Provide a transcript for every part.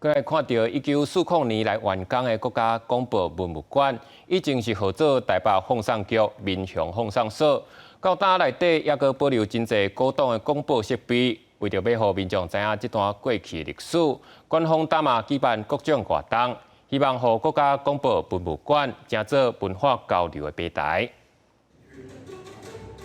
佮来看到1940年来完工的国家广播文物馆，以前是号做台北放送局民雄放送所。到呾内底也佮保留真侪古董的广播设备，为着要互民众知影这段过去历史，官方呾嘛举办各种活动，希望互国家广播文物馆成做文化交流的平台。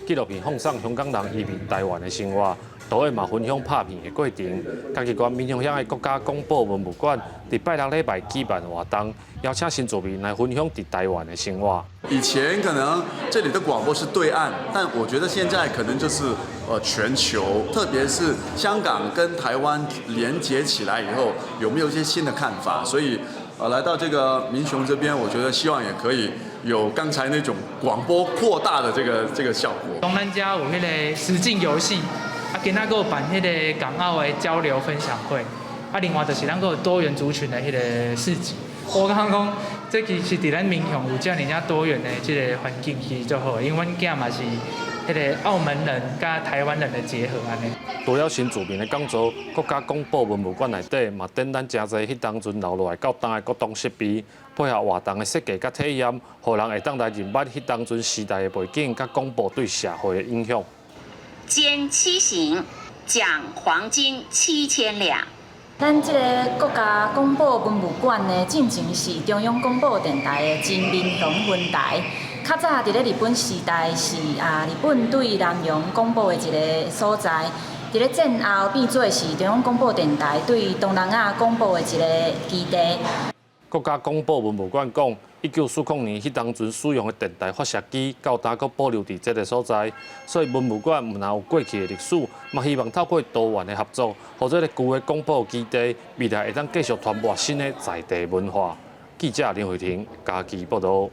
纪录片放送香港人移民台湾的生活。导演嘛分享拍片的过程，嘉义县民雄乡的国家广播文物馆伫拜六礼拜举办活动，邀请新住民来分享伫台湾的生活。以前可能这里的广播是对岸，但我觉得现在可能就是全球，特别是香港跟台湾连接起来以后，有没有一些新的看法？所以来到这个民雄这边，我觉得希望也可以有刚才那种广播扩大的这个效果。东南家有迄个实境游戏。今仔个有办迄个港澳的交流分享会，另外就是咱个有多元族群的迄个市集。我感觉讲，这其实伫咱民雄有遮尔多元的这个环境，其实最好，因为阮囝嘛是迄个澳门人甲台湾人的结合安尼。除了新住民的讲座，国家广播文物馆内底嘛展览真侪迄当阵留落来到当的各种设备，配合活动的设计甲体验，互人会当来认捌迄当阵时代的背景甲广播对社会的影响。兼七行，奖黄金7000两。咱这个国家广播文物馆呢，进前是中央广播电台的真民雄分台。较早伫咧日本时代是日本对南洋广播的一个所在。伫咧战后变做是中央广播电台对东南亚广播的一个基地。国家广播文物馆讲，1940年迄当阵使用的电台发射机，到呾阁保留伫这个所在，所以文物馆毋但有过去的历史，嘛希望透过多元的合作，或者个旧的广播基地，未来会当继续传播新的在地文化。记者林慧婷，嘉义报道。